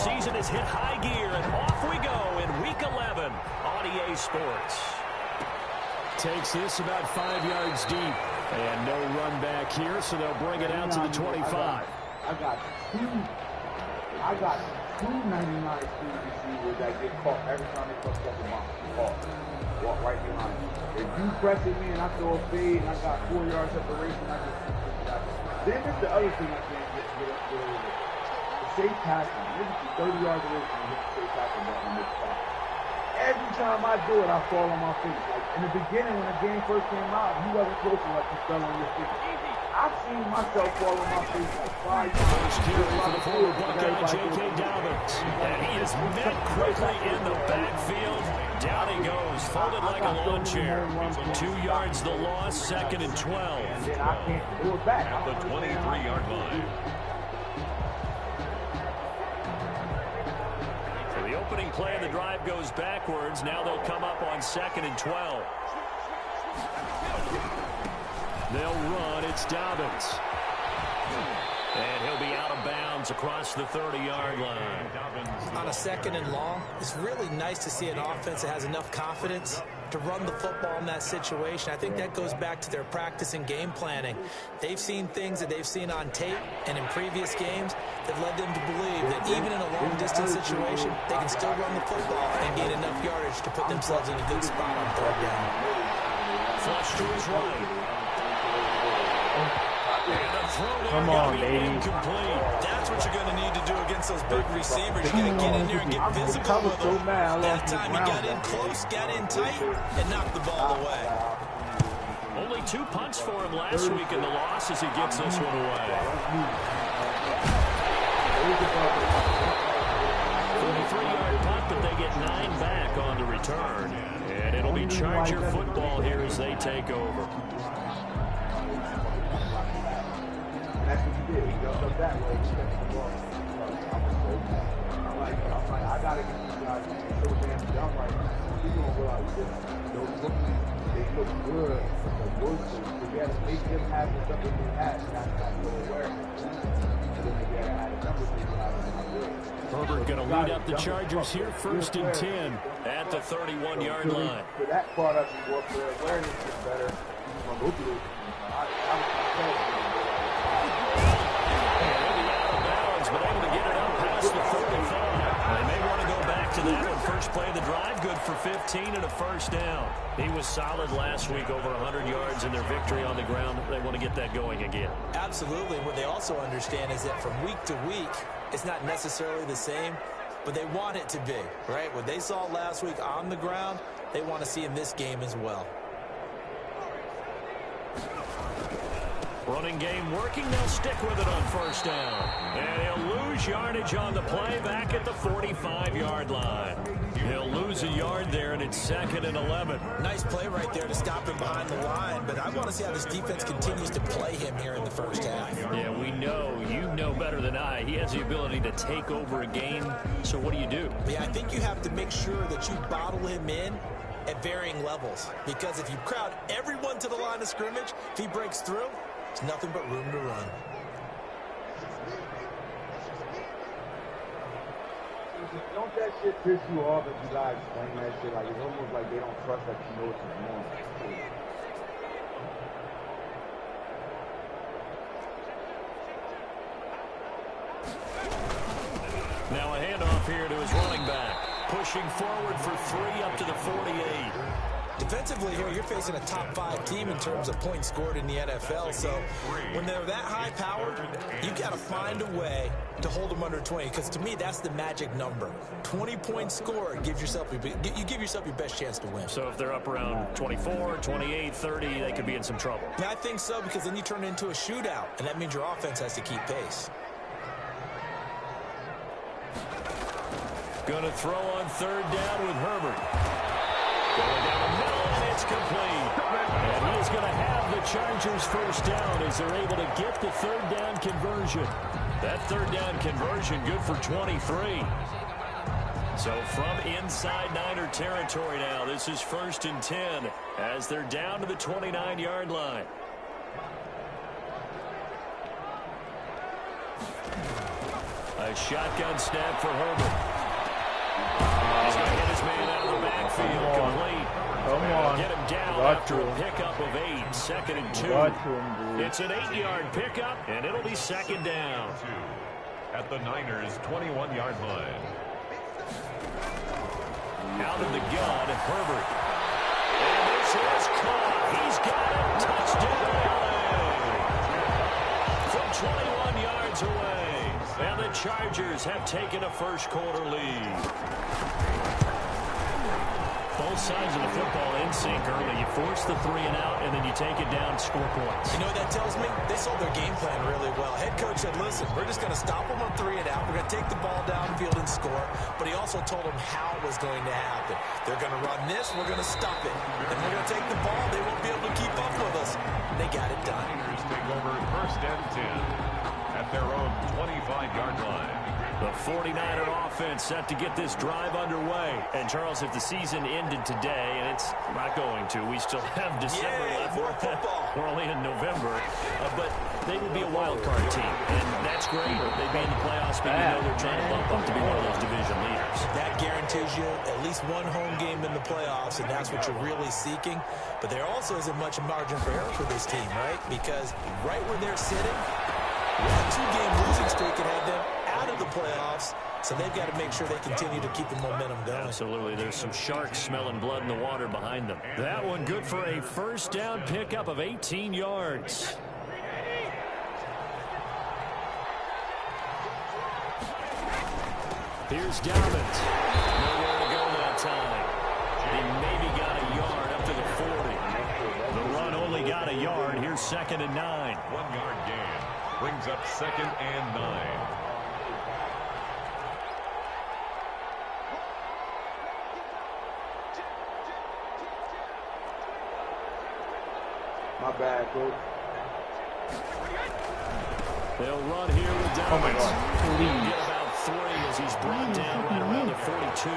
season has hit high gear, and off we go in Week 11 on EA Sports. Takes this about 5 yards deep. And no run back here, so they'll bring it out to the 25. I got two 99 speed receivers that get caught every time they touch the ball. Walk right behind me. If you press me and I throw a fade and I got 4 yards separation, I just then there's the other thing I can't get over. The safe tackling. Maybe 30 yards away from the safe tackling button in this spot. Every time I do it, I fall on my face. Like in the beginning, when the game first came out, you wasn't close enough to fell on your face. I've seen myself fall on my face like 5 times. First carry for the former Buckeye, J.K. Dobbins. And he is met quickly in the backfield. Down he goes, folded like a lawn chair. 2 yards the loss, 2nd and 12. And then I can't do it back. At the 23-yard line. The opening play of the drive goes backwards. Now they'll come up on 2nd and 12. They'll run. It's Dobbins. And he'll be out of bounds across the 30-yard line. On a 2nd and long, it's really nice to see an offense that has enough confidence to run the football in that situation. I think that goes back to their practice and game planning. They've seen things that they've seen on tape and in previous games that led them to believe that even in a long-distance situation, they can still run the football and gain enough yardage to put themselves in a good spot on 3rd down. Flush to his right. Come on, baby. Incomplete. That's what you're going to need to do against those big receivers. You got to get in there and get physical with them. That time he got in close, got in tight, and knocked the ball away. Only 2 punts for him last week in the loss as he gets this one away. 43-yard punt, but they get 9 back on the return. And it'll be Charger football here as they take over. That's what he did. He jumped up that way. He kept the ball. I'm like, I gotta get these guys so damn dumb right now. He's gonna realize this. Those rookies, they look good, but worthless. So you gotta make them have the stuff that they had. That's not really awareness. And then they gotta add a number of people out of Herbert going to lead up the Chargers here, 1st and 10 at the 31-yard line. For that part of the work, their awareness is better. From both of those teams. But able to get it up past the 45. They may want to go back to that one. First play of the drive, good for 15 and a 1st down. He was solid last week, over 100 yards in their victory on the ground. They want to get that going again. Absolutely. What they also understand is that from week to week, it's not necessarily the same, but they want it to be, right? What they saw last week on the ground, they want to see in this game as well. Running game working. They'll stick with it on 1st down. And he'll lose yardage on the play back at the 45-yard line. He'll lose a yard there, and it's 2nd and 11. Nice play right there to stop him behind the line, but I want to see how this defense continues to play him here in the 1st half. Yeah, we know. You know better than I. He has the ability to take over a game. So what do you do? Yeah, I think you have to make sure that you bottle him in at varying levels, because if you crowd everyone to the line of scrimmage, if he breaks through, it's nothing but room to run. Don't that shit piss you off if you guys explain that shit? Like, it's almost like they don't trust that you know what you're doing. Now a handoff here to his running back. Pushing forward for 3 up to the 48. Defensively here, you're facing a top 5 team in terms of points scored in the NFL. So when they're that high-powered, you got to find a way to hold them under 20. Because to me, that's the magic number. 20 points scored, you give yourself your best chance to win. So if they're up around 24, 28, 30, they could be in some trouble. And I think so, because then you turn it into a shootout, and that means your offense has to keep pace. Going to throw on 3rd down with Herbert. Going down the middle, and it's complete. And he is going to have the Chargers 1st down as they're able to get the 3rd down conversion. That 3rd down conversion good for 23. So from inside Niner territory now, this is 1st and 10 as they're down to the 29-yard line. A A shotgun snap for Herbert. He's going to get his man out of the backfield. Complete. Come on. Get him down after a pickup of 8. 2nd and 2. It's an 8-yard pickup, and it'll be 2nd down. At the Niners' 21-yard line. Out of the gun, Herbert. And this is caught. He's got it. Touchdown, LA. From 21 yards away. And the Chargers have taken a first-quarter lead. Both sides of the football in sync early. You force the 3 and out, and then you take it down, score points. You know what that tells me? They sold their game plan really well. Head coach said, listen, we're just going to stop them on 3 and out. We're going to take the ball downfield and score. But he also told them how it was going to happen. They're going to run this. We're going to stop it. And we're going to take the ball. They won't be able to keep up with us. They got it done. Niners take over 1st and 10 at their own 25-yard line. The 49er offense set to get this drive underway. And, Charles, if the season ended today, and it's not going to, we still have December left. More football. We're only in November. But they would be a wild card team. And that's great. They'd be in the playoffs, but you know they're trying to bump up to be one of those division leaders. That guarantees you at least one home game in the playoffs, and that's what you're really seeking. But there also isn't much margin for error for this team, right? Because right where they're sitting, a 2-game losing streak can have them out of the playoffs, so they've got to make sure they continue to keep the momentum going. Absolutely. There's some sharks smelling blood in the water behind them. That one good for a first down pickup of 18 yards. Here's Dobbins. Nowhere to go that time. He maybe got a yard up to the 40. The run only got a yard. Here's 2nd and 9. 1-yard gain. Brings up 2nd and 9. My bad, coach. They'll run here with Dobbins. Oh, my God. He'll get about 3 as he's brought down right around the 42.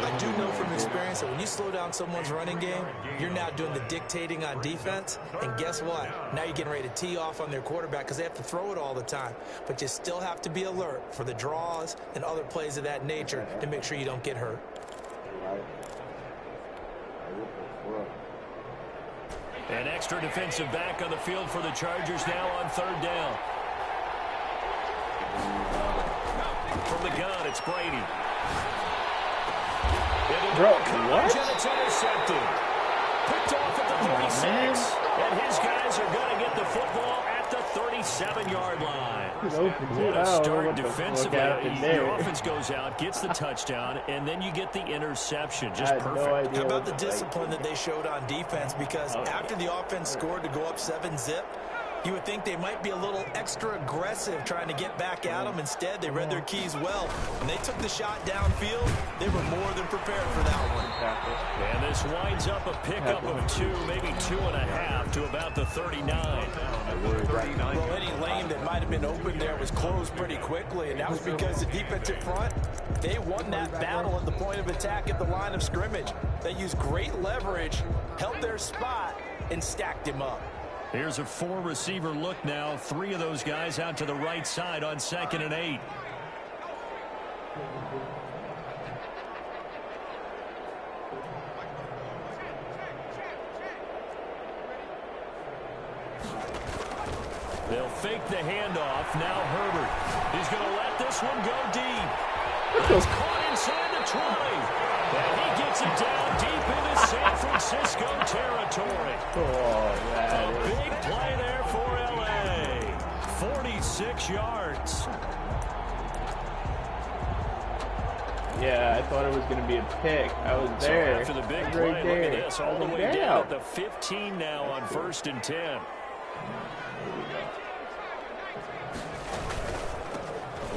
I do know from experience that when you slow down someone's running game, you're now doing the dictating on defense. And guess what? Now you're getting ready to tee off on their quarterback because they have to throw it all the time. But you still have to be alert for the draws and other plays of that nature to make sure you don't get hurt. An extra defensive back on the field for the Chargers now on 3rd down. From the gun, it's Brady. Bro, what? It's intercepted. Picked off at the 36. And his guys are going to get the football at the 37-yard line. What a start defensively. Your offense goes out, gets the touchdown, and then you get the interception. Just perfect. How about the discipline that they showed on defense? Because after the offense scored to go up 7-zip, you would think they might be a little extra aggressive trying to get back at them. Instead, they read their keys well. When they took the shot downfield, they were more than prepared for that one. And this winds up a pickup of 2, maybe 2.5 to about the 39. Well, any lane that might have been open there was closed pretty quickly, and that was because the defensive front, they won that battle at the point of attack at the line of scrimmage. They used great leverage, held their spot, and stacked him up. Here's a 4-receiver look now. 3 of those guys out to the right side on 2nd and 8. They'll fake the handoff. Now Herbert. He's going to let this one go deep. It's caught inside the 20. And he gets it down deep into San Francisco territory. A big play there for L.A. 46 yards. Yeah, I thought it was going to be a pick. I was there. So after the big play, right there. look at this. All the way down at the 15 now on 1st and 10.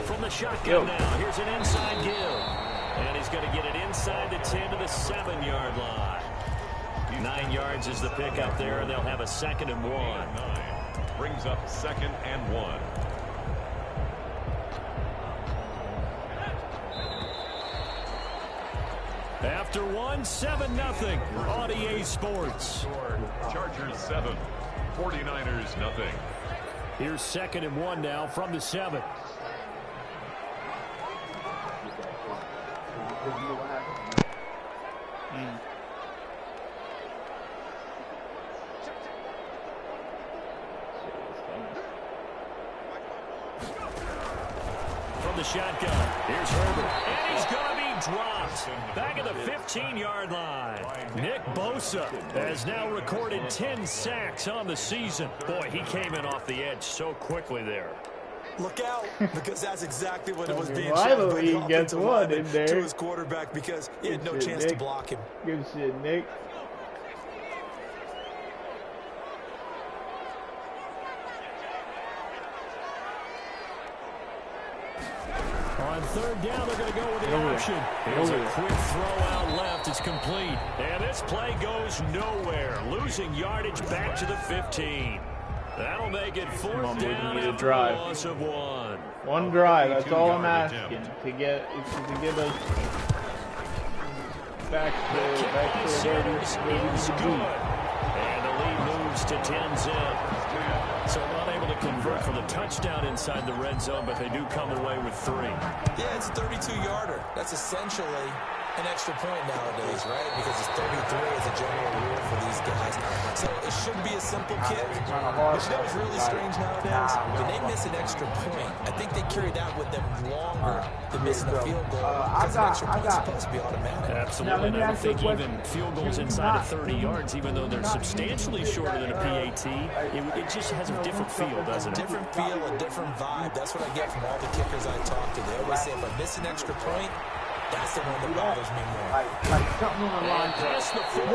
From the shotgun now, here's an inside give. And he's going to get it inside the 10 to the 7-yard line. 9 yards is the pickup there, and they'll have a 2nd and 1. Brings up 2nd and 1. After 7-0 on EA Sports. Chargers 7, 49ers nothing. Here's 2nd and 1 now from the 7. the shotgun. Here's Herbert. And he's going to be dropped. Back at the 15-yard line. Nick Bosa has now recorded 10 sacks on the season. Boy, he came in off the edge so quickly there. Look out, because that's exactly what it was being Finally, he gets one in there. To his quarterback because he had no chance to block him. Good shit, Nick. On third down, they're going to go with the option. Here's a quick throw out left. It's complete. And this play goes nowhere. Losing yardage back to the 15. That'll make it fourth down after a loss of 1. One drive, that's all I'm asking. To get us back to is good. And the lead moves to 10-zip. So not able to convert for the touchdown inside the red zone, but they do come away with 3. Yeah, it's a 32-yarder. That's essentially an extra point nowadays, right? Because it's 33 as a general rule for these guys. So it should be a simple kick. But you know what's really strange nowadays? When they miss an extra point, I think they carry that with them longer than missing a field goal. Because an extra point is supposed to be automatic. Absolutely. And I would think even field goals inside of 30 yards, even though they're substantially shorter than a PAT, it just has a different feel, doesn't it? Different feel, a different vibe. That's what I get from all the kickers I talk to. They always say, if I miss an extra point, that's the one that bothers me more. Like something on the line. Past the 40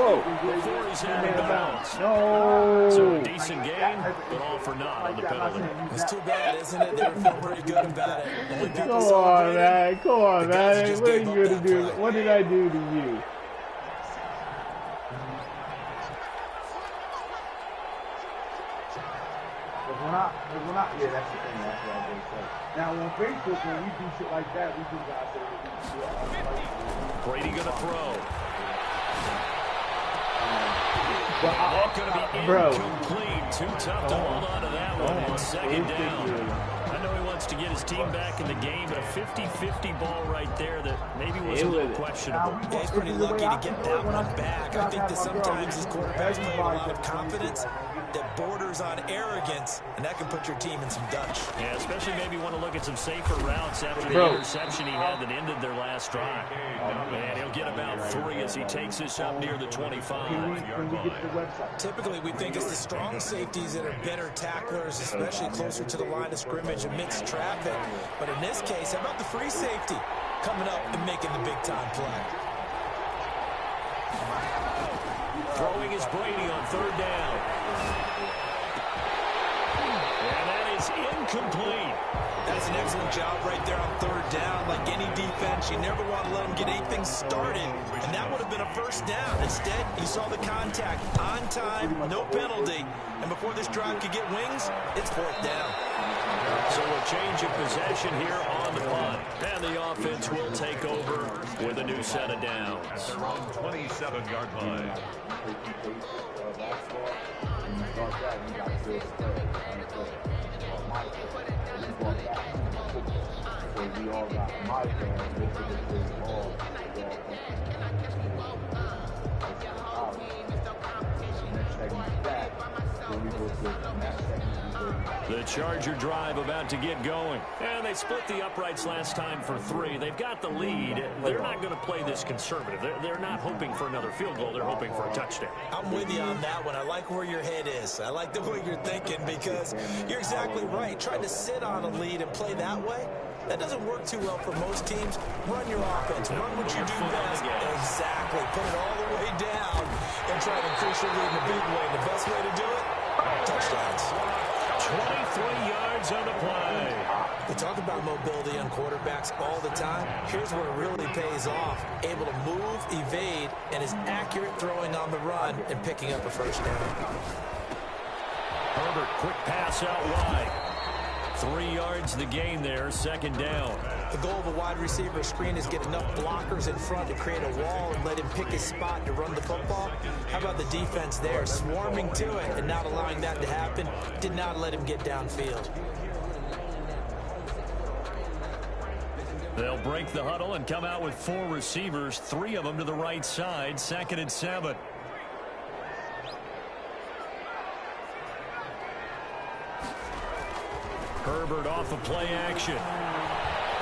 before he's out of bounds. No. So a decent game, but all for naught on the penalty. It's too bad, isn't it? They were feeling pretty good about it. Only people Come on, man. Come on, the guys man. just What are gave you up going to that do? play. What did I do to you? Yeah, that's the thing. That's what I was say. Now on Facebook, when we do shit like that, we do guys say Brady gonna throw. But Going to be Bro. incomplete. Too tough to hold on to that one. And second down. I know he wants to get his team back in the game, but a 50-50 ball right there that maybe was a little questionable. Yeah, he's pretty lucky to get that one back. I think that sometimes these quarterbacks play with a lot of confidence that borders on arrogance, and that can put your team in some Dutch. Yeah, especially maybe want to look at some safer routes after the interception he had that ended their last drive. And he'll get about 3 as he takes this up near the 25-yard line. Typically, we think it's the strong safeties that are better tacklers, especially closer to the line of scrimmage amidst traffic. But in this case, how about the free safety coming up and making the big-time play? Throwing is Brady on third down. And that is incomplete. That's an excellent job right there on third down. Like any defense, you never want to let them get anything started, and that would have been a first down. Instead, you saw the contact on time, no penalty, and before this drive could get wings, it's fourth down. So a change of possession here on the punt, and the offense will take over with a new set of downs. 27-yard line. We all got my The Charger drive about to get going. And they split the uprights last time for 3. They've got the lead. They're not going to play this conservative. They're not hoping for another field goal. They're hoping for a touchdown. I'm with you on that one. I like where your head is. I like the way you're thinking because you're exactly right. Trying to sit on a lead and play that way, that doesn't work too well for most teams. Run your offense. Run what you do best. Exactly. Put it all the way down and try to increase your lead in a big way. The best way to do it, touchdowns. 23 yards on the play. They talk about mobility on quarterbacks all the time. Here's where it really pays off. Able to move, evade, and is accurate throwing on the run and picking up a first down. Herbert, quick pass out wide. 3 yards the gain there, second down. The goal of a wide receiver screen is get enough blockers in front to create a wall and let him pick his spot to run the football. How about the defense there, swarming to it and not allowing that to happen? Did not let him get downfield. They'll break the huddle and come out with 4 receivers, 3 of them to the right side, 2nd and 7. Herbert off of play action.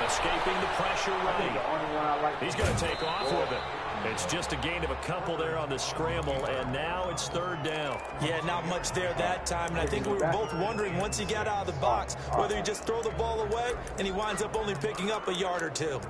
Escaping the pressure right. He's going to take off with it. It's just a gain of a couple there on the scramble, and now it's third down. Yeah, not much there that time, and I think we were both wondering once he got out of the box whether he just throw the ball away, and he winds up only picking up a yard or two.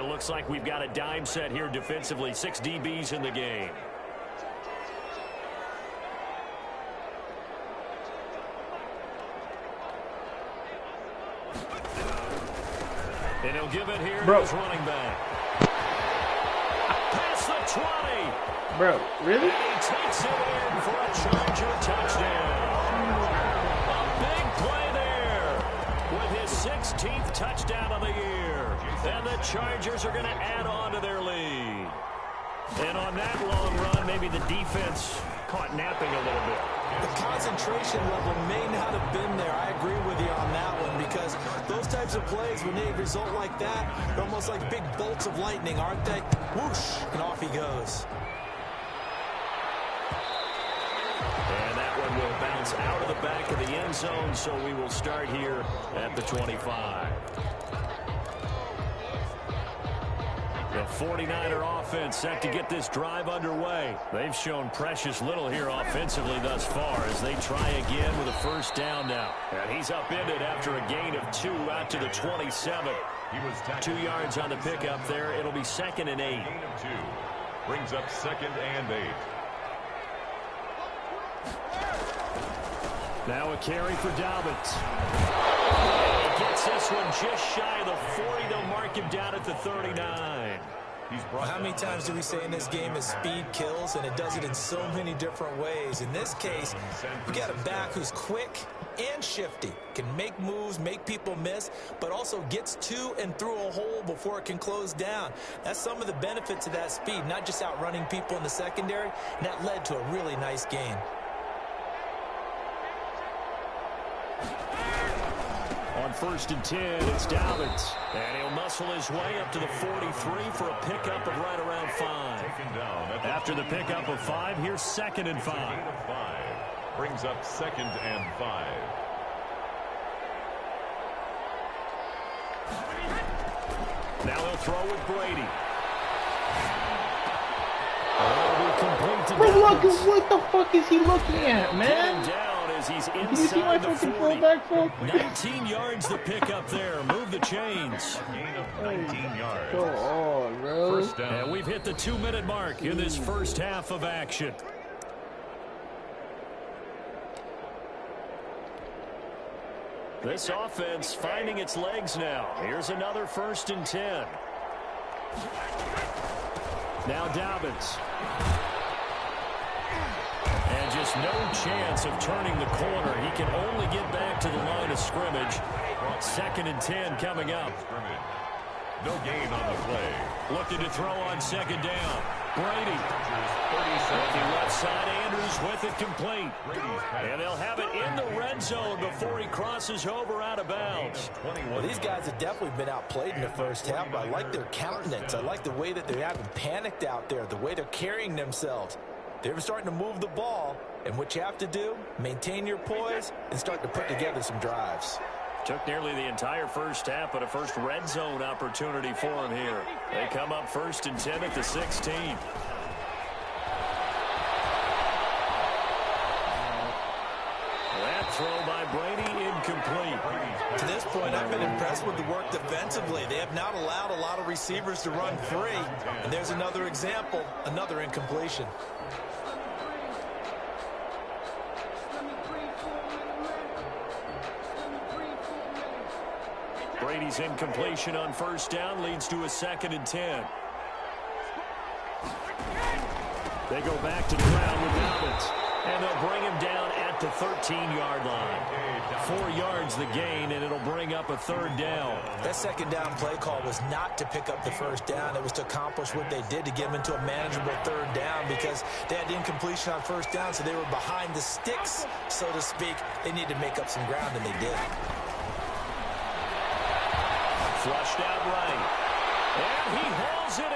Looks like we've got a dime set here defensively. 6 DBs in the game. And he'll give it here to his running back. Past the 20. Bro, really? And he takes it in for a Charger touchdown. A big play there with his 16th touchdown of the year. And the Chargers are going to add on to their lead. And on that long run, maybe the defense caught napping a little bit. The concentration level may not have been there. I agree with you on that one, because those types of plays, when they result like that, they're almost like big bolts of lightning, aren't they? Whoosh, and off he goes. And that one will bounce out of the back of the end zone, so we will start here at the 25. The 49er offense set to get this drive underway. They've shown precious little here offensively thus far as they try again with a first down now. And he's upended after a gain of 2 out to the 27. 2 yards on the pickup there. It'll be 2nd and 8. Gain of 2. Brings up 2nd and 8. Now a carry for Dobbins. He gets this one just shy of the 40. They'll mark him down at the 39. How many times do we say in this game that speed kills, and it does it in so many different ways? In this case, we got a back who's quick and shifty, can make moves, make people miss, but also gets to and through a hole before it can close down. That's some of the benefits of that speed, not just outrunning people in the secondary, and that led to a really nice gain. On 1st and 10, it's Dobbins. And he'll muscle his way up to the 43 for a pickup of right around 5. After the pickup of 5, here's 2nd and 5. Brings up 2nd and 5. Now they'll throw with Brady. What the fuck is he looking at, man? He's Did you see my fucking fullback, bro? 19 yards the pickup there. Move the chains. Gain of 19 yards. Go on, bro. First down. And we've hit the 2-minute mark in this first half of action. This offense finding its legs now. Here's another 1st and 10. Now Dobbins. And just no chance of turning the corner. He can only get back to the line of scrimmage. 2nd and 10 coming up. No gain on the play. Looking to throw on 2nd down. Brady. Looking left side. Andrews with it complete. And they'll have it in the red zone before he crosses over out of bounds. Well, these guys have definitely been outplayed in the first half, but I like their countenance. I like the way that they haven't panicked out there, the way they're carrying themselves. They're starting to move the ball, and what you have to do, maintain your poise and start to put together some drives. Took nearly the entire first half, but a first red zone opportunity for him here. They come up 1st and 10 at the 16. That throw by Brady incomplete. To this point, I've been impressed with the work defensively. They have not allowed a lot of receivers to run free. And there's another example, another incompletion. Brady's incompletion on 1st down leads to a 2nd and 10. They go back to the ground with Dobbins. And they'll bring him down at the 13-yard line. 4 yards the gain, and it'll bring up a 3rd down. That 2nd down play call was not to pick up the 1st down. It was to accomplish what they did to get them into a manageable 3rd down because they had the incompletion on 1st down, so they were behind the sticks, so to speak. They needed to make up some ground, and they did. Flushed out right. And he hauls it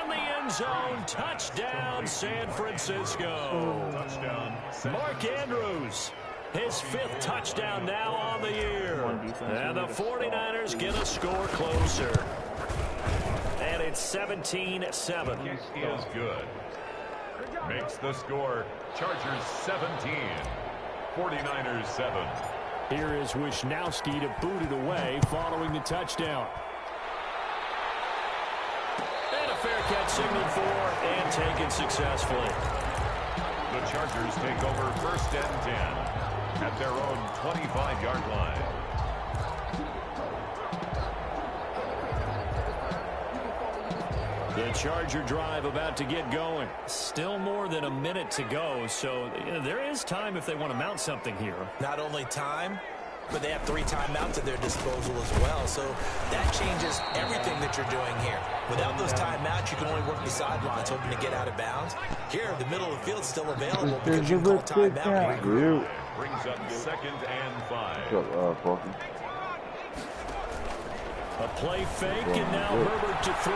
in the end zone. Touchdown, San Francisco. Touchdown. Mark Andrews, his 5th touchdown now on the year. And the 49ers get a score closer. And it's 17-7. Kick is good. Makes the score Chargers 17, 49ers 7. Here is Wisnowski to boot it away following the touchdown. And a fair catch signaled for and taken successfully. The Chargers take over 1st and 10 at their own 25-yard line. The Charger drive about to get going. Still more than a minute to go, so there is time if they want to mount something here. Not only time, but they have 3 timeouts at their disposal as well. So that changes everything that you're doing here. Without those timeouts, you can only work the sidelines, hoping to get out of bounds. Here, the middle of the field is still available because you can call timeout. Brings up 2nd and 5. A play fake, and now Herbert to throw.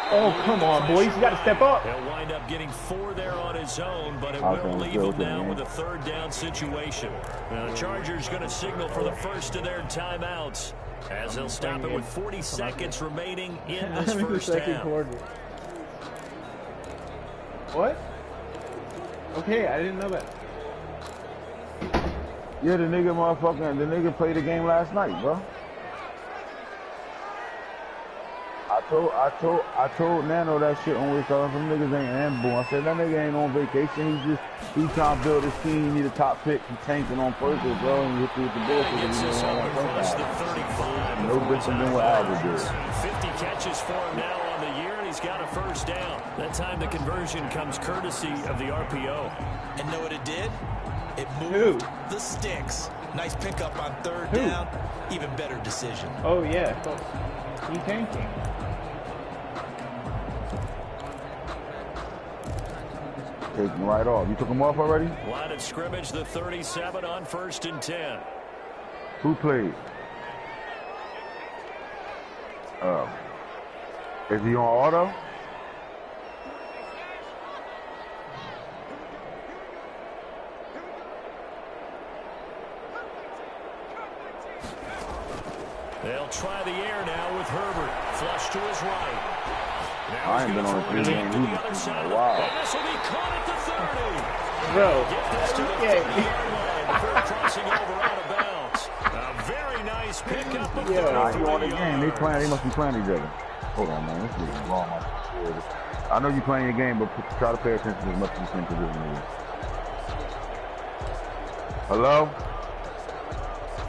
Oh, come on, boys. You got to step up. He'll wind up getting 4 there on his own, but it will leave him now with a 3rd down situation. Now, the Chargers going to signal for the first of their timeouts as they'll stop it with 40 seconds remaining in this first half. What? Okay, I didn't know that. Yeah, the nigga played the game last night, bro. I told Nano that shit on his some niggas ain't ambush. I said that nigga ain't on vacation. He's trying to build his team. He need a top pick. He's tanking on purpose, bro. And you hit with the bullshit. Gets this up across the 35. No different than what Albert did. 50 catches for him now on the year, and he's got a 1st down. That time the conversion comes courtesy of the RPO. And know what it did? It moved the sticks. Nice pickup on 3rd down. Even better decision. Oh, yeah. He tanking. Taking right off. You took him off already? Line of scrimmage, the 37 on 1st and 10. Who played? Is he on auto? They'll try the air now with Herbert. Flush to his right. Now I ain't been on a 3-game to the other side. Wow. And this will be caught at the 30. Bro. Get this to the 30-yard line before crossing over out of bounds. A very nice pickup of 33 on the game. They must be playing each other. Hold on, man. This is wrong. I know you're playing your game, but try to pay attention as much as you can to this movie. Hello?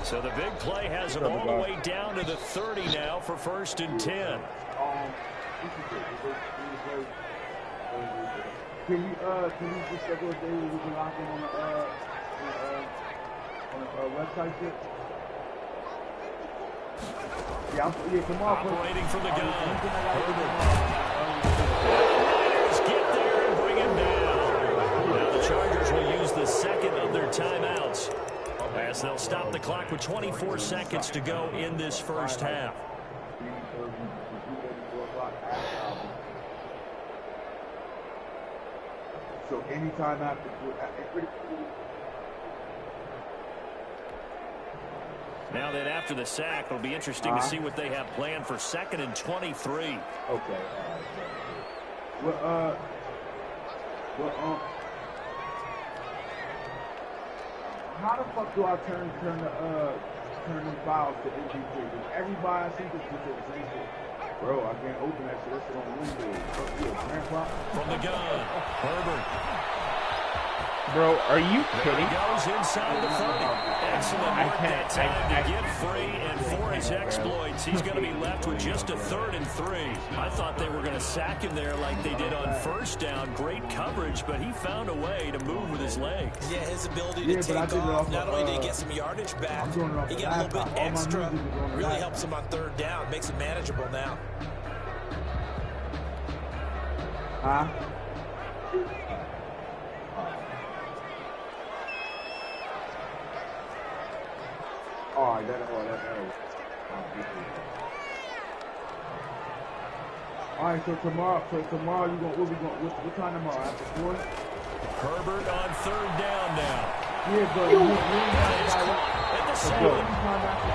So the big play has them all the way down to the 30 now for 1st and 10. Can we just schedule a day where we can lock in on the website shit? Yeah, come on. Operating from the gun. Get there and bring him down. Now the Chargers will use the 2nd of their timeouts as they'll stop the clock with 24 seconds to go in this first half. So anytime after. Now then, after the sack, it'll be interesting to see what they have planned for 2nd and 23. Okay. How the fuck do I turn them files to MP3? Because everybody I see this shit the same shit. Bro, I can't open that shit. That shit on Windows. Fuck you, grandpa. From the gun, Herbert. Bro, are you kidding? He goes inside the 30. Excellent work that time to get free, and for his exploits, he's going to be left with just a 3rd and 3. I thought they were going to sack him there like they did on 1st down. Great coverage, but he found a way to move with his legs. Yeah, his ability to take off, not only did he get some yardage back, he got a little bit extra. Really helps him on 3rd down, makes it manageable now. Huh? All right, so tomorrow you going what time tomorrow? After 4? Herbert on third down now. Yeah, but That is caught at the 7.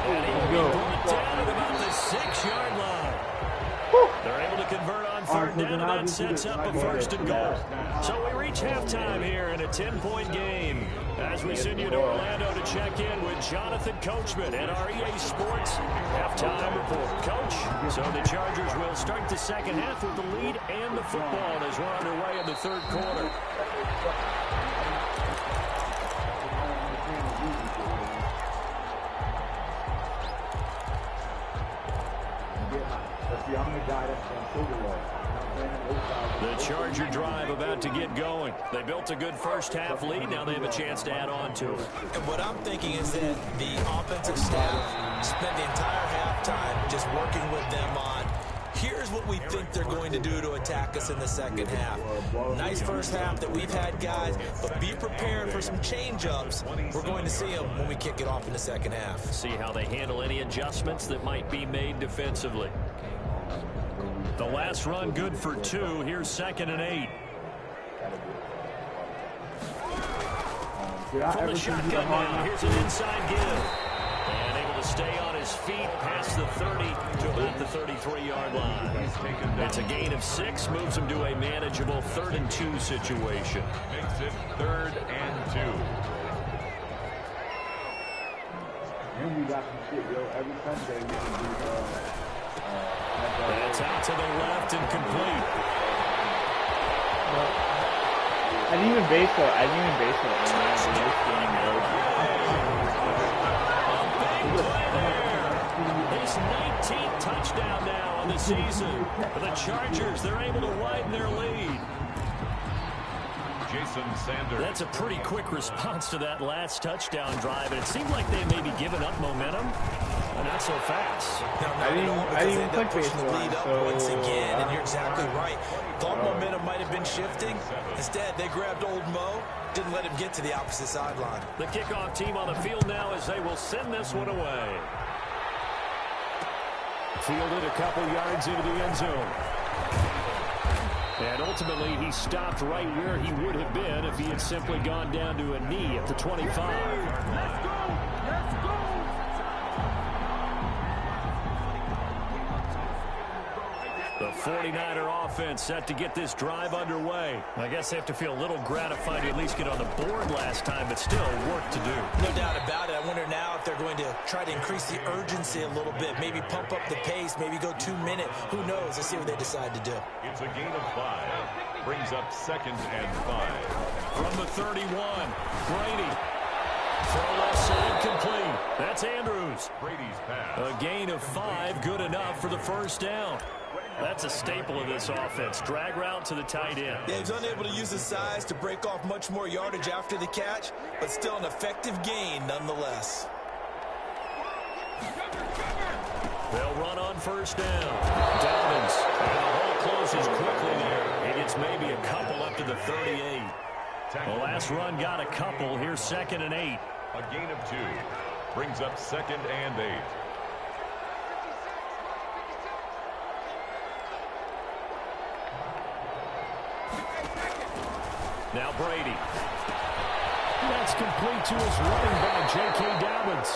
And he will be brought down at about the 6-yard line. They're able to convert on third down, and that sets up a 1st and goal. So we reach halftime here in a 10-point game as we send you to Orlando to check in with Jonathan Coachman at our EA Sports halftime report. Coach, so the Chargers will start the second half with the lead and the football as we're underway in the third quarter. I'm the guy that's going to the Charger drive about to get going. They built a good first half lead. Now they have a chance to add on to it. And what I'm thinking is that the offensive staff spent the entire halftime just working with them on here's what we think they're going to do to attack us in the second half. Nice first half that we've had, guys, but be prepared for some change-ups. We're going to see them when we kick it off in the second half. See how they handle any adjustments that might be made defensively. The last run good for 2. Here's 2nd and 8. From the shotgun now, here's an inside give. And able to stay on his feet past the 30 to about the 33-yard line. It's a gain of 6, moves him to a manageable 3rd and 2 situation. Makes it 3rd and 2. And we got some shit, yo. Every Sunday we can do That's out to the left and complete. I didn't even base it. His 19th touchdown now on the season. For the Chargers, they're able to widen their lead. Jason Sanders. That's a pretty quick response to that last touchdown drive. And it seemed like they may be giving up momentum. But not so fast. No, I didn't even click pushing the lead up once again, and you're exactly right. Thought momentum might have been shifting. Instead, they grabbed old Mo, didn't let him get to the opposite sideline. The kickoff team on the field now as they will send this one away. Fielded a couple yards into the end zone. And ultimately, he stopped right where he would have been if he had simply gone down to a knee at the 25. Let's go! The 49er offense set to get this drive underway. I guess they have to feel a little gratified to at least get on the board last time, but still work to do. No doubt about it. I wonder now if they're going to try to increase the urgency a little bit, maybe pump up the pace, maybe go 2-minute. Who knows? Let's see what they decide to do. It's a gain of 5. Brings up 2nd and 5. From the 31, Brady. Throw left side complete. That's Andrews. Brady's pass. A gain of 5, good enough for the first down. That's a staple of this offense. Drag route to the tight end. Yeah, he's unable to use his size to break off much more yardage after the catch, but still an effective gain nonetheless. They'll run on first down. Dobbins. And the hole closes quickly there. He gets maybe a couple up to the 38. The last run got a couple. Here's 2nd and 8. A gain of 2. Brings up 2nd and 8. Now Brady. That's complete to his running back, J.K. Dobbins.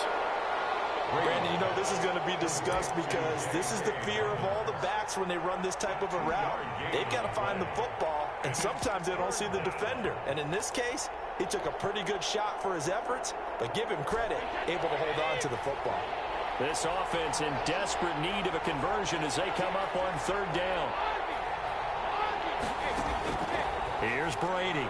Brandon, you know, this is going to be discussed because this is the fear of all the backs when they run this type of a route. They've got to find the football, and sometimes they don't see the defender. And in this case, he took a pretty good shot for his efforts, but give him credit, able to hold on to the football. This offense in desperate need of a conversion as they come up on third down. Here's Brady.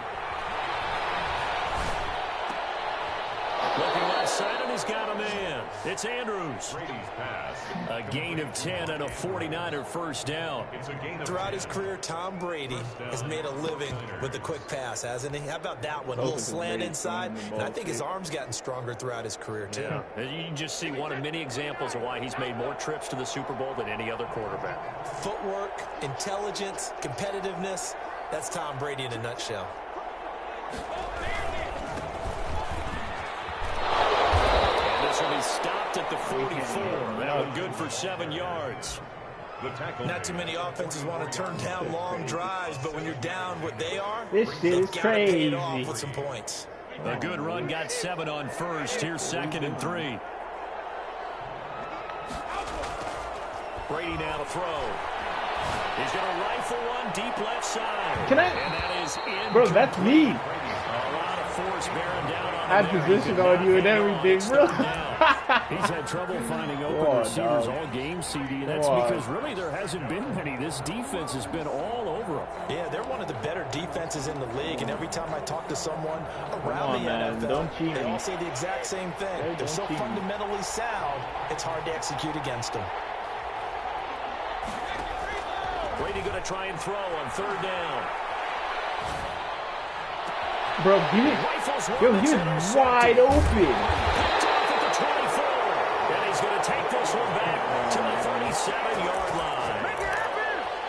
Looking left side, and he's got a man. It's Andrews. Brady's pass. A gain of 10 and a 49er first down. It's a gain of Throughout his career, Tom Brady has made a living with the quick pass, hasn't he? How about that one? A little slant inside, and I think his arm's gotten stronger throughout his career, too. Yeah, you can just see one of many examples of why he's made more trips to the Super Bowl than any other quarterback. Footwork, intelligence, competitiveness. That's Tom Brady in a nutshell. And this will be stopped at the 44. That one good for 7 yards. The tackle. Not too many offenses want to turn down long drives, but when you're down what they are, This shit is pay it crazy. off with some points. A good run got 7 on first. Here's 2nd and 3. Brady now to throw. He's going to rifle one deep left side. Can I? And that is incomplete. Bro, that's me. A lot of force bearing down on I him there. positioned on you and everything, bro. He's had trouble finding open receivers all game, CD, and that's because really there hasn't been many. This defense has been all over them. Yeah, they're one of the better defenses in the league, and every time I talk to someone around the NFL, they all say the exact same thing. They're so fundamentally sound, it's hard to execute against them. Brady going to try and throw on 3rd down. Bro, he was wide open. Picked off at the 24. And he's going to take this one back to the 37-yard line.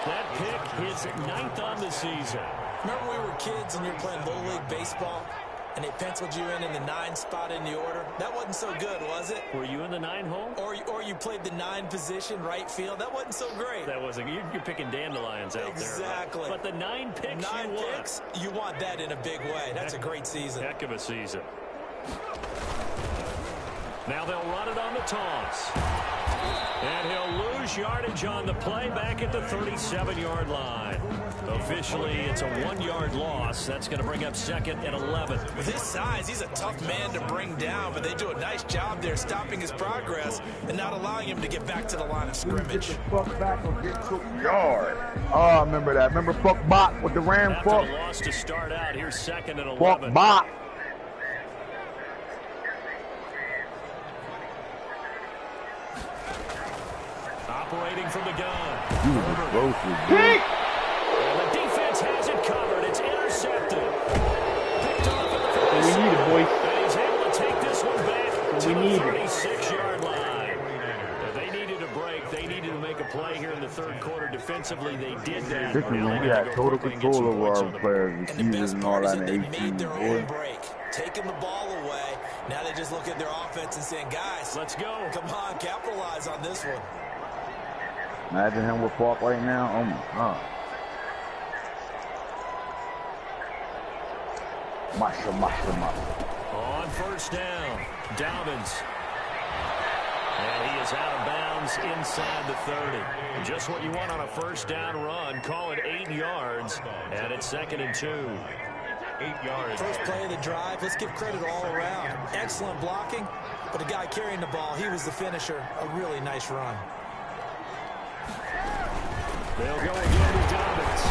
That pick his 9th on the season. Remember we were kids and you were playing Little League baseball, and they penciled you in the 9 spot in the order? That wasn't so good, was it? Were you in the 9 hole? Or you played the 9 position, right field? That wasn't so great. That wasn't. You're picking dandelions out there. Exactly. But the 9 picks 9 picks, you want that in a big way. That's a great season. Heck of a season. Now they'll run it on the toss. And he'll lose yardage on the play back at the 37-yard line. Officially, it's a 1-yard loss. That's going to bring up 2nd and 11. With his size, he's a tough man to bring down, but they do a nice job there stopping his progress and not allowing him to get back to the line of scrimmage. Get the fuck back or get took yard. Oh, I remember that. Remember fuck bot with the Ram After fuck? the loss to start out, here's 2nd and 11. Fuck bot. Operating from the gun. You was explosive, Pick! And the defense has it covered. It's intercepted. Picked off at the We need it, boys. And he's able to take this one back to We the need it. 36-yard line. If they needed a break, they needed to make a play here in the 3rd quarter. Defensively, they did that. This is Now when they we got had to go total quickly and get control some over points our on the players, And the receivers, best and all part is that that in they 18. made their Boy. own break, taking the ball away. Now they just look at their offense and saying, guys, Let's go. come on, capitalize on this one. Imagine him with Falk right now. Oh my God. Masha. On 1st down, Dobbins. And he is out of bounds inside the 30. Just what you want on a 1st down run. Call it 8 yards. And it's 2nd and 2. 8 yards. First play of the drive, let's give credit all around. Excellent blocking, but the guy carrying the ball, he was the finisher. A really nice run. They'll go again to Dobbins.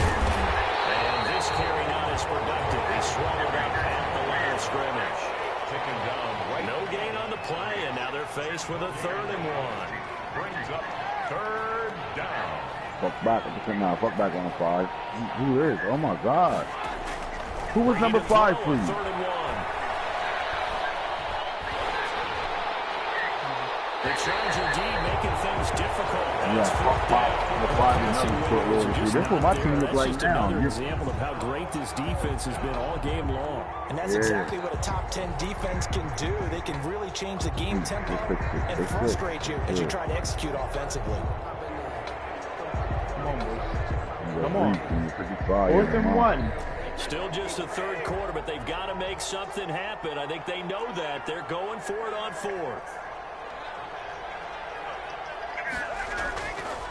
And this carry not as productive. He swallowed up at the line of scrimmage. Taken down right. No gain on the play, and now they're faced with a 3rd and 1. Brings up 3rd down. Fuck back at the now. Fuck back on the 5. Who is? Oh my God. Who was number 5 for you? 3rd and 1. The Charger D making things difficult. Yeah, fuck back on the 5 and another short roll. See, this is what my team look like That's just now. another example of how great this defense has been all game long. And that's exactly what a top 10 defense can do. They can really change the game tempo and frustrate you as you try to execute offensively. Come on, boys. Come on. 4th and 1. Still just the 3rd quarter, but they've got to make something happen. I think they know that. They're going for it on 4th.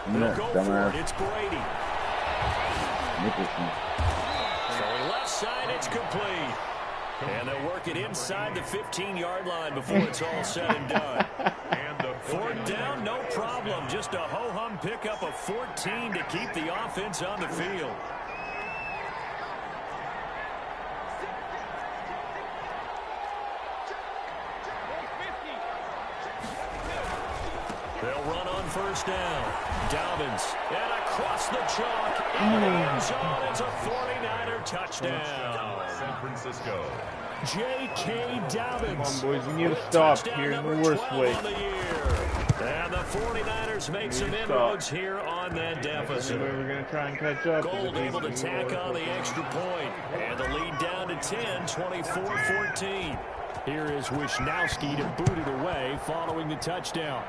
They'll go for it. It's Brady. Nicholson. Throwing left side, it's complete. And they'll work it inside the 15-yard line before it's all said and done. And the 4th down, no problem. Just a ho-hum pickup of 14 to keep the offense on the field. They'll run on 1st down. Dobbins, and across the chalk, in the end zone, it's a 49er touchdown. San Francisco. J.K. Dobbins. Come on, boys. We need to stop here in the worst way. And the 49ers make some inroads here on that deficit. We're going to try and catch up. Gold able to tack on the extra point. And the lead down to 10, 24-14. Here is Wisnowski to boot it away following the touchdown.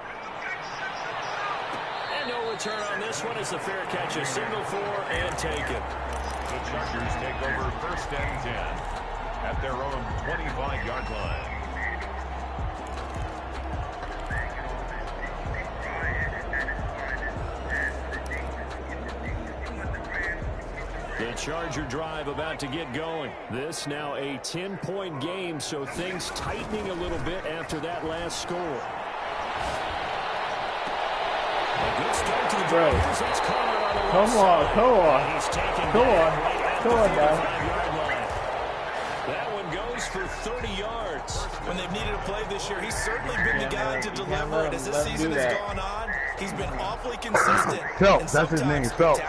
no return on this one as the fair catch a signal for and take it. The Chargers take over 1st and 10 at their own 25-yard line. The Charger drive about to get going. This now a 10-point game, so things tightening a little bit after that last score. A good start to the drive. That's Connor on the left side. He's taking right guys. That one goes for 30 yards. When they've needed a play this year, he's certainly been the guy to deliver it. As this season has gone on, he's been awfully consistent. Phelps, that's his name, Phelps.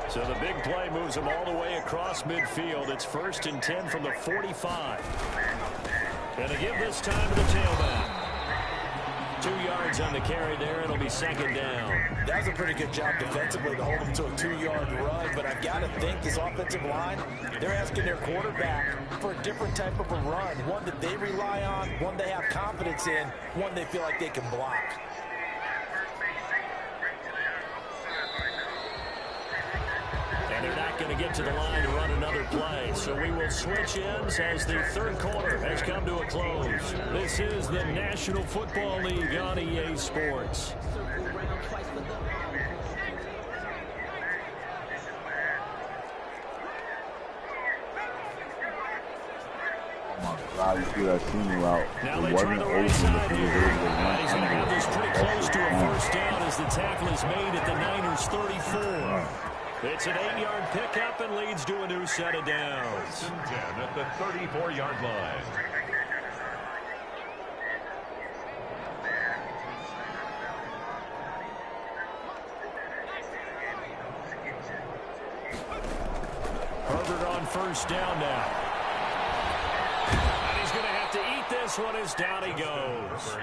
So the big play moves him all the way across midfield. It's 1st and 10 from the 45. And to give this time to the tailback. 2 yards on the carry there. It'll be 2nd down. That was a pretty good job defensively to hold him to a 2-yard run. But I've got to think this offensive line, they're asking their quarterback for a different type of a run. One that they rely on, one they have confidence in, one they feel like they can block. And they're not going to get to the line to run another play. So we will switch ends as the 3rd quarter has come to a close. This is the National Football League on EA Sports. You see that senior route. Now they try the right side here. And he's going to have this pretty close to a 1st down as the tackle is made at the Niners' 34. It's an 8-yard pickup and leads to a new set of downs. 10 at the 34-yard line. Herbert on 1st down now. And he's going to have to eat this one as down he goes.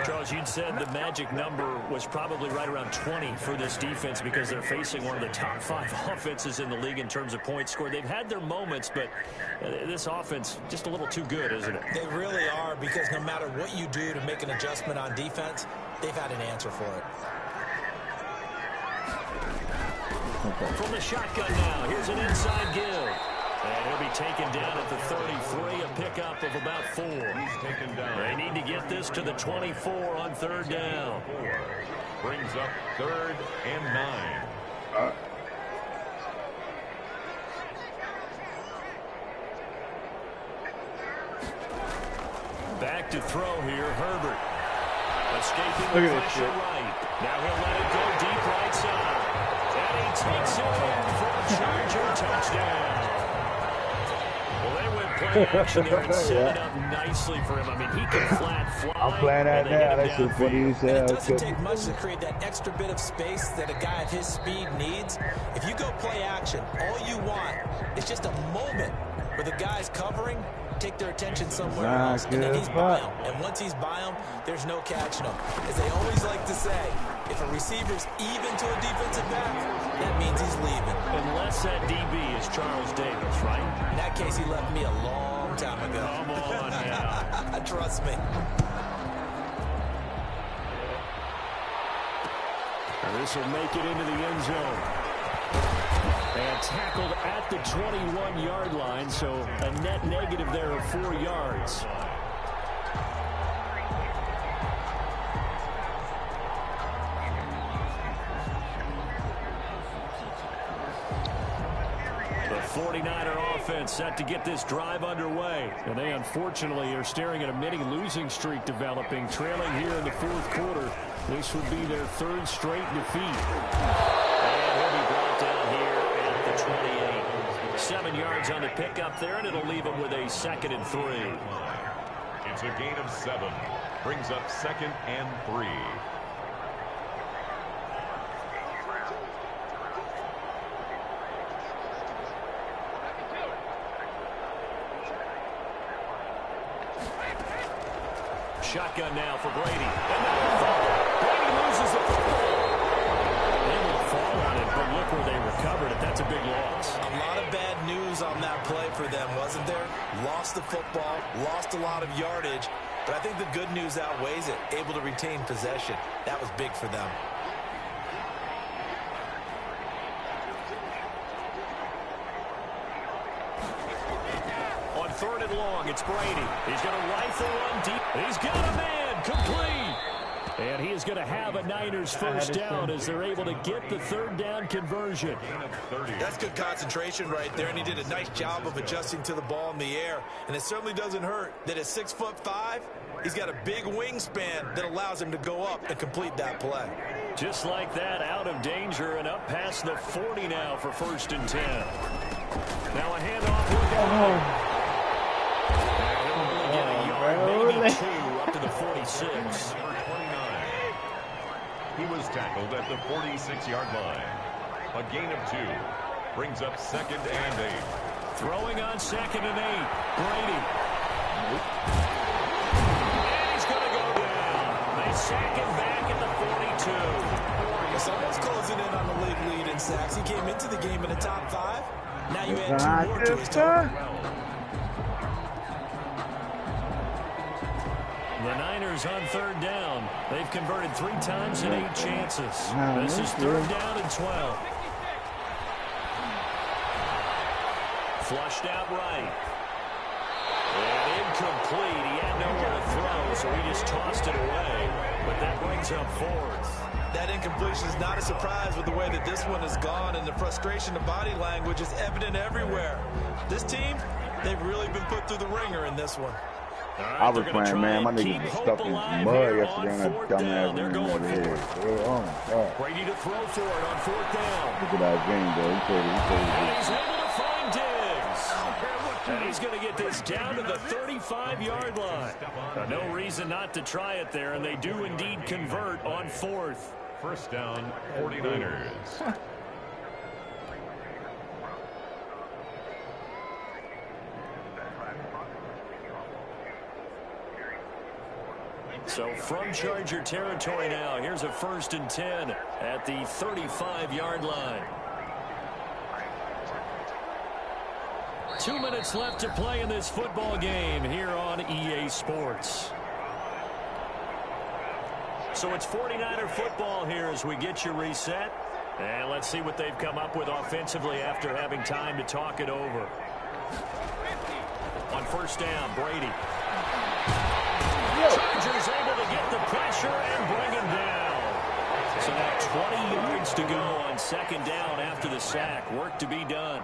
Charles, you'd said the magic number was probably right around 20 for this defense because they're facing one of the top 5 offenses in the league in terms of points scored. They've had their moments, but this offense just a little too good, isn't it? They really are, because no matter what you do to make an adjustment on defense, they've had an answer for it. From the shotgun now, here's an inside give. And he'll be taken down at the 33, a pickup of about 4. He's taken down. They need to get this to the 24 on 3rd down. Brings up 3rd and 9. Back to throw here, Herbert. Escaping the pressure right. Now he'll let it go deep right side. And he takes it in for a Charger touchdown. Well, they went play action there and set it up nicely for him. I mean, he can flat fly. I'm playing that now. That's just funny as hell. It doesn't take much to create that extra bit of space that a guy of his speed needs. If you go play action, all you want is just a moment where the guy's covering, take their attention somewhere else, and then he's by him. And once he's by him, there's no catching him. As they always like to say, if a receiver's even to a defensive back, that means he's leaving. Unless that DB is Charles Davis, right? In that case, he left me a long time ago. Come on now. Trust me. And this will make it into the end zone. And tackled at the 21-yard line, so a net negative there of 4 yards. The 49er offense set to get this drive underway. And they unfortunately are staring at a mini losing streak developing, trailing here in the 4th quarter. This would be their 3rd straight defeat. And he'll be brought down here at the 28. 7 yards on the pickup there, and it'll leave him with a 2nd and 3. It's a gain of 7. Brings up 2nd and 3. Shotgun now for Brady. And Brady loses the football. Able to fall on it, but look where they recovered it. That's a big loss. A lot of bad news on that play for them, wasn't there? Lost the football, lost a lot of yardage, but I think the good news outweighs it. Able to retain possession. That was big for them. third and long. It's Brady. He's going to rifle one deep. He's got a man. Complete. And he is going to have a Niners first down as they're able to get the third down conversion. That's good concentration right there, and he did a nice job of adjusting to the ball in the air. And it certainly doesn't hurt that at 6'5", he's got a big wingspan that allows him to go up and complete that play. Just like that, out of danger and up past the 40 now for 1st and 10. Now a handoff. Maybe 2 up to the 46. He was tackled at the 46-yard line. A gain of 2 brings up 2nd and 8. Throwing on 2nd and 8. Brady. And he's going to go down. They sack him back at the 42. Someone's closing in on the league lead in sacks. He came into the game in the top 5. Now you add 2 more to his total. The Niners on 3rd down. They've converted 3 times in 8 chances. This is 3rd down and 12. Flushed out right. And incomplete. He had nowhere to throw, so he just tossed it away. But that brings up 4th. That incompletion is not a surprise with the way that this one has gone, and the frustration of body language is evident everywhere. This team, they've really been put through the ringer in this one. Right, I was playing, man. My niggas was stuck in mud yesterday on that dumbass They're going over here. Oh, my God. Brady to throw for it on 4th down. Look at that game, though. He played And he's able to find Diggs. And he's going to get this down to the 35-yard line. No reason not to try it there, and they do indeed convert on 4th. 1st down, 49ers. So from Charger territory now, here's a 1st and 10 at the 35-yard line. 2 minutes left to play in this football game here on EA Sports. So it's 49er football here as we get you reset. And let's see what they've come up with offensively after having time to talk it over. On 1st down, Brady. Chargers able to get the pressure and bring him down. So now 20 yards to go on 2nd down after the sack. Work to be done.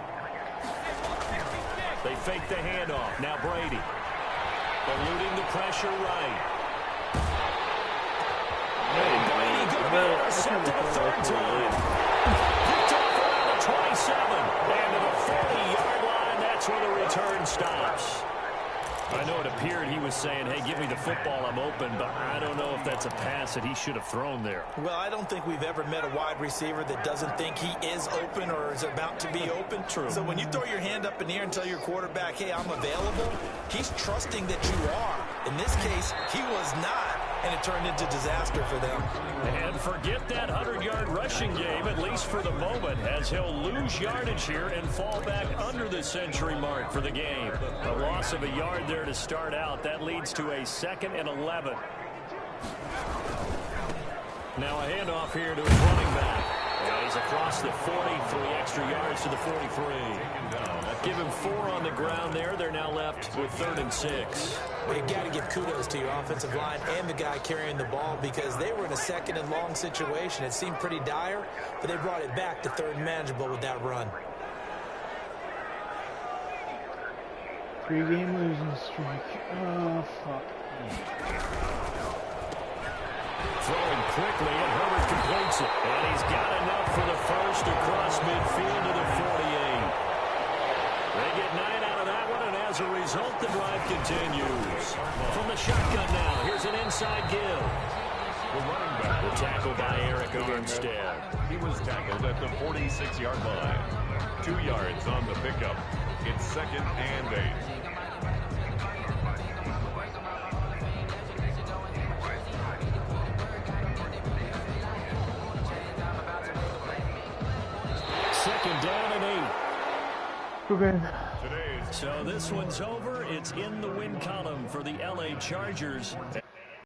They fake the handoff. Now Brady. Eluding the pressure right. And Brady going to be intercepted a 3rd time. Picked off around the 27. And to the 40-yard line, that's where the return stops. I know it appeared he was saying, hey, give me the football, I'm open, but I don't know if that's a pass that he should have thrown there. Well, I don't think we've ever met a wide receiver that doesn't think he is open or is about to be open. True. So when you throw your hand up in the air and tell your quarterback, hey, I'm available, he's trusting that you are. In this case, he was not, and it turned into disaster for them. And forget that 100-yard rushing game, at least for the moment, as he'll lose yardage here and fall back under the century mark for the game. A loss of a yard there to start out. That leads to a 2nd and 11. Now a handoff here to his running back. And he's across the 40, 3 extra yards to the 43. Give him 4 on the ground there. They're now left with 3rd and 6. Well, you got to give kudos to your offensive line and the guy carrying the ball because they were in a 2nd and long situation. It seemed pretty dire, but they brought it back to 3rd and manageable with that run. 3-game losing streak. Oh, fuck. Throwing quickly, and Herbert completes it. And he's got enough for the first across midfield to the 48. They get 9 out of that one, and as a result, the drive continues. From the shotgun now, here's an inside give. The tackle by Eric Armstead. He was tackled at the 46-yard line. 2 yards on the pickup. It's 2nd and 8. Second down and 8. Okay. So this one's over. It's in the win column for the LA Chargers.